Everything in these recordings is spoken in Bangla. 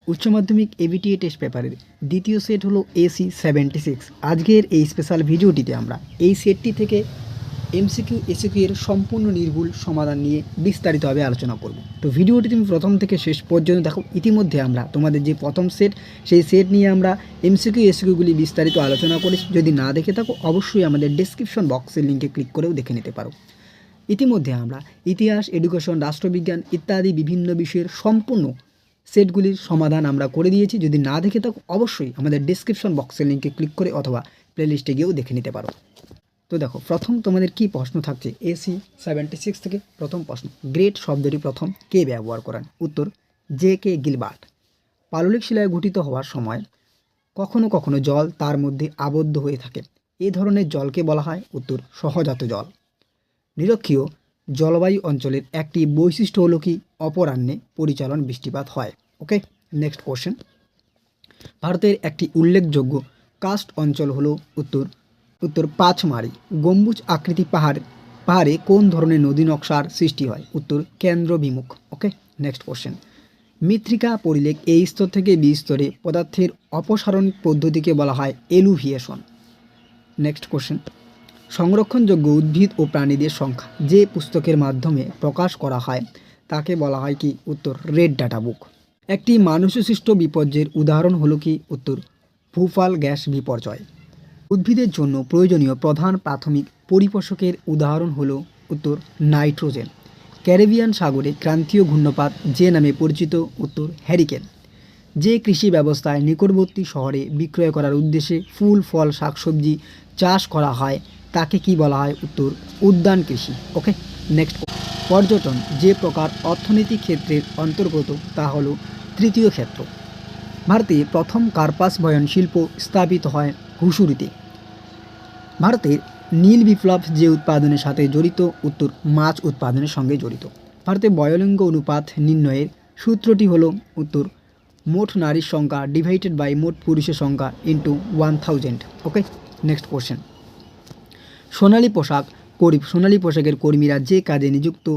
উচ্চ মাধ্যমিক এবিটিএ টেস্ট পেপারের দ্বিতীয় সেট হলো AC 76। আজকের এই স্পেশাল ভিডিওটিতে আমরা এই সেটটি থেকে এমসিকিউ এসিকিউ এর সম্পূর্ণ নির্ভুল সমাধান নিয়ে বিস্তারিতভাবে আলোচনা করব। তো ভিডিওটি তুমি প্রথম থেকে শেষ পর্যন্ত দেখো। ইতিমধ্যে আমরা তোমাদের যে প্রথম সেট, সেই সেট নিয়ে আমরা এমসিকিউ এসিকিউগুলি বিস্তারিত আলোচনা করেছি। যদি না দেখে থাকো অবশ্যই আমাদের ডেসক্রিপশন বক্সের লিঙ্কে ক্লিক করেও দেখে নিতে পারো। ইতিমধ্যে আমরা ইতিহাস, এডুকেশন, রাষ্ট্রবিজ্ঞান ইত্যাদি বিভিন্ন বিষয়ের সম্পূর্ণ সেটগুলির সমাধান আমরা করে দিয়েছি। যদি না দেখে থাকো অবশ্যই আমাদের ডেসক্রিপশন বক্সের লিঙ্কে ক্লিক করে অথবা প্লেলিস্টে গিয়েও দেখে নিতে পারো। তো দেখো, প্রথম তোমাদের কি প্রশ্ন থাকছে AC 76 থেকে। প্রথম প্রশ্ন, গ্রেট শব্দটি প্রথম কে ব্যবহার করেন? উত্তর, JK গিলবার্ট। পাললিক শিলায় গঠিত হওয়ার সময় কখনো কখনো জল তার মধ্যে আবদ্ধ হয়ে থাকে। এ ধরনের জলকে বলা হয় উত্তর, সহজাত জল। নিরক্ষীয় জলবায়ু অঞ্চলের একটি বৈশিষ্ট্য হলো কি? অপরাহ্নে পরিচালন বৃষ্টিপাত হয়। ওকে, নেক্সট কোশ্চেন। ভারতের একটি উল্লেখযোগ্য কাস্ট অঞ্চল হলো উত্তর পাঁচমারি। গম্বুজ আকৃতি পাহাড়ে কোন ধরনের নদী নকশার সৃষ্টি হয়? উত্তর, কেন্দ্রবিমুখ। ওকে, নেক্সট কোশ্চেন। মৃত্তিকা পরিলেখ এই স্তর থেকে বি স্তরে পদার্থের অপসারণ পদ্ধতিকে বলা হয় এলুভিয়েশন। Next question. সংরক্ষণযোগ্য উদ্ভিদ ও প্রাণীদের সংখ্যা যে পুস্তকের মাধ্যমে প্রকাশ করা হয় তাকে বলা হয় কি? উত্তর, রেড ডাটা বুক। একটি মানুষসৃষ্ট বিপর্যয়ের উদাহরণ হলো কি? উত্তর, ভূপাল গ্যাস বিপর্যয়। উদ্ভিদের জন্য প্রয়োজনীয় প্রধান প্রাথমিক পরিপোষকের উদাহরণ হলো উত্তর, নাইট্রোজেন। ক্যারিবিয়ান সাগরে ক্রান্তীয় ঘূর্ণপাত যে নামে পরিচিত? উত্তর, হ্যারিকেন। যে কৃষি ব্যবস্থায় নিকটবর্তী শহরে বিক্রয় করার উদ্দেশ্যে ফুল, ফল, শাকসবজি চাষ করা হয় তাকে কি বলা হয়? উত্তর, উদ্যান কৃষি। ওকে, নেক্সট। পর্যটন যে প্রকার অর্থনৈতিক ক্ষেত্রের অন্তর্গত তা হলো তৃতীয় ক্ষেত্র। ভারতে প্রথম কার্পাস বয়ন শিল্প স্থাপিত হয় হুসুরিতে। ভারতের নীল বিপ্লব যে উৎপাদনের সাথে জড়িত? উত্তর, মাছ উৎপাদনের সঙ্গে জড়িত। ভারতে বয়োলিঙ্গ অনুপাত নির্ণয়ের সূত্রটি হলো উত্তর, মোট নারীর সংখ্যা ডিভাইডেড বাই মোট পুরুষের সংখ্যা ইন্টু 1000। ওকে, নেক্সট কোশ্চেন। সোনালী পোশাকের কর্মীরা যে কাজে নিযুক্ত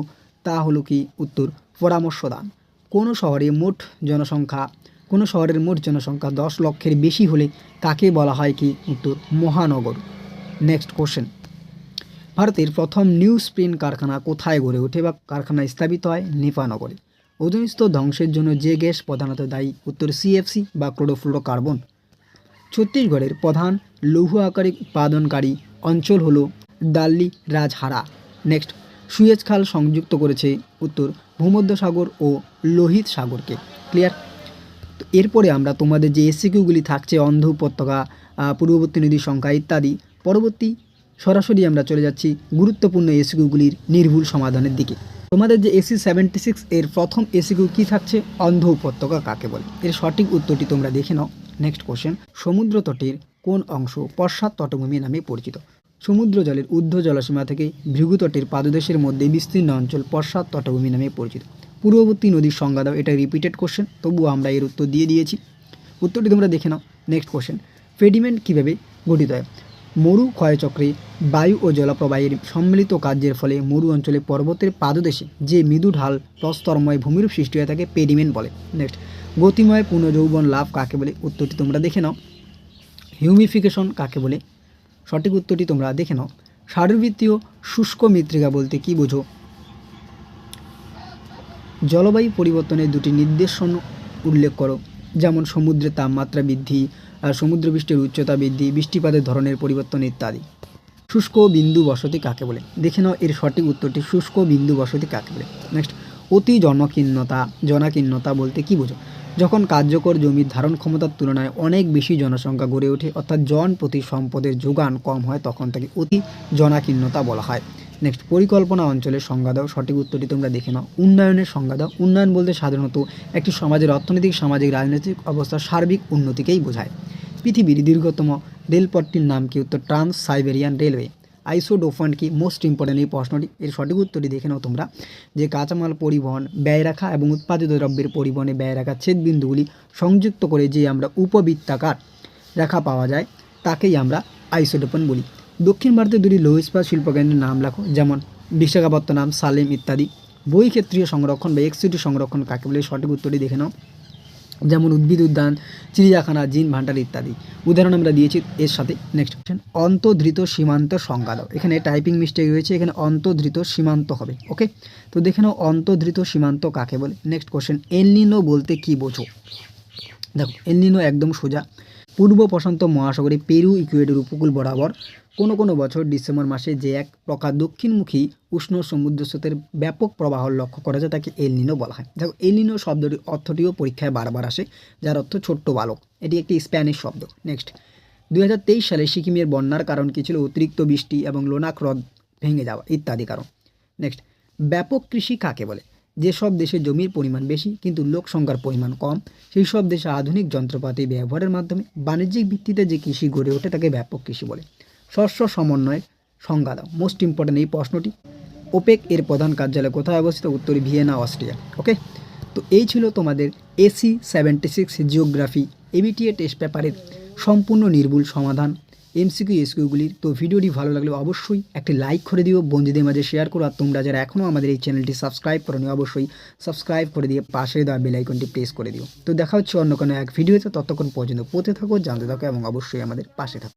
তা হলো কি? উত্তর, পরামর্শদান। কোনো শহরের মোট জনসংখ্যা 10 লক্ষের বেশি হলে তাকে বলা হয় কি? উত্তর, মহানগর। Next question. ভারতের প্রথম নিউজ প্রিন্ট কারখানা কোথায় গড়ে ওঠে বা কারখানা স্থাপিত হয়? নেপানগরে। ওজোন স্তর ধ্বংসের জন্য যে গ্যাস প্রধানত দায়ী? উত্তর, CFC বা ক্লোরোফ্লোরোকার্বন। ছত্তিশগড়ের প্রধান লৌহ আকারে উৎপাদনকারী অঞ্চল হলো দাল্লি রাজহারা। নেক্সট, সুয়েজ খাল সংযুক্ত করেছে উত্তর, ভূমধ্যসাগর ও লোহিত সাগরকে। ক্লিয়ার? তো এরপরে আমরা তোমাদের যে এসিকিউগুলি থাকছে, অন্ধ উপত্যকা, পূর্ববর্তী নদীর সংখ্যা ইত্যাদি, পরবর্তী সরাসরি আমরা চলে যাচ্ছি গুরুত্বপূর্ণ এসিকিউগুলির নির্ভুল সমাধানের দিকে। তোমাদের যে AC 76 এর প্রথম এসিকিউ কী থাকছে? অন্ধ উপত্যকা কাকে বলে? এর সঠিক উত্তরটি তোমরা দেখে নাও। Next question. সমুদ্র তটের কোন অংশ পশ্চাৎ তটভূমি নামে পরিচিত? সমুদ্র জলের ঊর্ধ্ব জলসীমা থেকে ভৃগুতটের পাদদেশের মধ্যে বিস্তীর্ণ অঞ্চল পশ্চাৎ তটভূমি নামে পরিচিত। পূর্ববর্তী নদীর সংজ্ঞা দাও। এটা রিপিটেড কোশ্চেন, তবুও আমরা এর উত্তর দিয়ে দিয়েছি। উত্তরটি তোমরা দেখে নাও। Next question. সেডিমেন্ট কীভাবে গঠিত হয়? মরু ক্ষয়চক্রে বায়ু ও জলপ্রবাহের সম্মিলিত কার্যের ফলে মরু অঞ্চলে পর্বতের পাদদেশে যে মৃদু ঢাল প্রস্তরময় ভূমিরূপ সৃষ্টি হয়ে থাকে পেডিমেন্ট বলে। নেক্সট, গতিময় পুনর্যৌবন লাভ কাকে বলে? উত্তরটি তোমরা দেখে নাও। হিউমিফিকেশন কাকে বলে? সঠিক উত্তরটি তোমরা দেখে নাও। শারীরবৃত্তীয় শুষ্ক মৃত্তিকা বলতে কি বোঝো? জলবায়ু পরিবর্তনের দুটি নির্দেশন উল্লেখ করো, যেমন সমুদ্রের তাপমাত্রা বৃদ্ধি, সমুদ্রপৃষ্ঠের উচ্চতা বৃদ্ধি, বৃষ্টিপাতের ধরনের পরিবর্তন ইত্যাদি। শুষ্ক বিন্দু বসতি কাকে বলে? দেখে নাও এর সঠিক উত্তরটি, শুষ্ক বিন্দু বসতি কাকে বলে। নেক্সট, অতি জনাকীর্ণতা বলতে কি বোঝো? যখন কার্যকর জমির ধারণ ক্ষমতার তুলনায় অনেক বেশি জনসংখ্যা গড়ে ওঠে, অর্থাৎ জন প্রতি সম্পদের যোগান কম হয়, তখন তাকে অতি জনাকীর্ণতা বলা হয়। নেক্সট, পরিকল্পনা অঞ্চলের সংজ্ঞা দাও। সঠিক উত্তরটি তোমরা দেখে নাও। উন্নয়নের সংজ্ঞা দাও। উন্নয়ন বলতে সাধারণত একটি সমাজের অর্থনৈতিক, সামাজিক, রাজনৈতিক অবস্থার সার্বিক উন্নতিকেই বোঝায়। পৃথিবীর দীর্ঘতম রেলপথটির নাম কি? উত্তর, ট্রান্স সাইবেরিয়ান রেলওয়ে। আইসোডোফান্ট কি? মোস্ট ইম্পর্টেন্ট এই প্রশ্নটি। এর সঠিক উত্তরটি দেখে নাও তোমরা। যে কাঁচামাল পরিবহন, ব্যয় রাখা এবং উৎপাদিত দ্রব্যের পরিবহনে ব্যয় রাখা ছেদবিন্দুগুলি সংযুক্ত করে যে আমরা উপবৃত্তাকার রেখা পাওয়া যায় তাকেই আমরা আইসোডোফান্ট বলি। দক্ষিণ ভারতের দুটি লৌহ ইস্পাত শিল্পকেন্দ্রের নাম লেখো, যেমন বিশাখাপত্তনম, সালেম ইত্যাদি। বহিক্ষেত্রীয় সংরক্ষণ বা এক্সিটি সংরক্ষণ কাকে বলে? সঠিক উত্তরটি দেখে নাও। যেমন উদ্ভিদ উদ্যান, চিড়িয়াখানা, জিন ভান্ডার ইত্যাদি উদাহরণ আমরা দিয়েছি এর সাথে। নেক্সট কোশ্চেন, অন্তর্ধৃত সীমান্ত সংজ্ঞা দাও। এখানে টাইপিং মিস্টেক রয়েছে, এখানে অন্তর্ধৃত সীমান্ত হবে। ওকে, তো দেখে নাও অন্তর্ধৃত সীমান্ত কাকে বলে। নেক্সট কোশ্চেন, এল নিনো বলতে কী বোঝো? দেখো, এল নিনো একদম সোজা, পূর্ব প্রশান্ত মহাসাগরে পেরু ইকুয়েডর উপকূল বরাবর কোনো বছর ডিসেম্বর মাসে যে এক প্রকার দক্ষিণমুখী উষ্ণ সমুদ্র স্রোতের ব্যাপক প্রবাহ লক্ষ্য করা যায় তাকে এল নিনো বলা হয়। দেখো, এল নিনো শব্দটির অর্থটিও পরীক্ষায় বারবার আসে, যার অর্থ ছোট্ট বালক। এটি একটি স্প্যানিশ শব্দ। নেক্সট, 2023 সালে সিকিমের বন্যার কারণ কী ছিল? অতিরিক্ত বৃষ্টি এবং লোনাক হ্রদ ভেঙে যাওয়া ইত্যাদি কারণ। নেক্সট, ব্যাপক কৃষি কাকে বলে? যেসব দেশে জমির পরিমাণ বেশি কিন্তু লোক সংখ্যার পরিমাণ কম, সেই সব দেশে আধুনিক যন্ত্রপাতি ব্যবহারের মাধ্যমে বাণিজ্যিক ভিত্তিতে যে কৃষি গড়ে ওঠে তাকে ব্যাপক কৃষি বলে। শস্য সমন্বয়ের সংজ্ঞা দাও। মোস্ট ইম্পর্টেন্ট এই প্রশ্নটি। ওপেক এর প্রধান কার্যালয় কোথায় অবস্থিত? উত্তর ভিয়েনা, অস্ট্রিয়া। ওকে, তো এই ছিল তোমাদের এসি 76 জিওগ্রাফি এবিটিএ টেস্ট পেপারের সম্পূর্ণ নির্ভুল সমাধান এমসিকিউ এসকিউগুলির। তো ভিডিওটি ভালো লাগলে অবশ্যই একটি লাইক করে দিও, বন্ধুদের মাঝে শেয়ার করো। আর তোমরা যারা এখনও আমাদের এই চ্যানেলটি সাবস্ক্রাইব করোনি অবশ্যই সাবস্ক্রাইব করে দিয়ে পাশে দেওয়া বেল আইকনটি প্রেস করে দিও। তো দেখা হচ্ছে অন্য কোনো এক ভিডিওতে, ততক্ষণ পর্যন্ত পড়তে থাকো, জানতে থাকো এবং অবশ্যই আমাদের পাশে থাকো।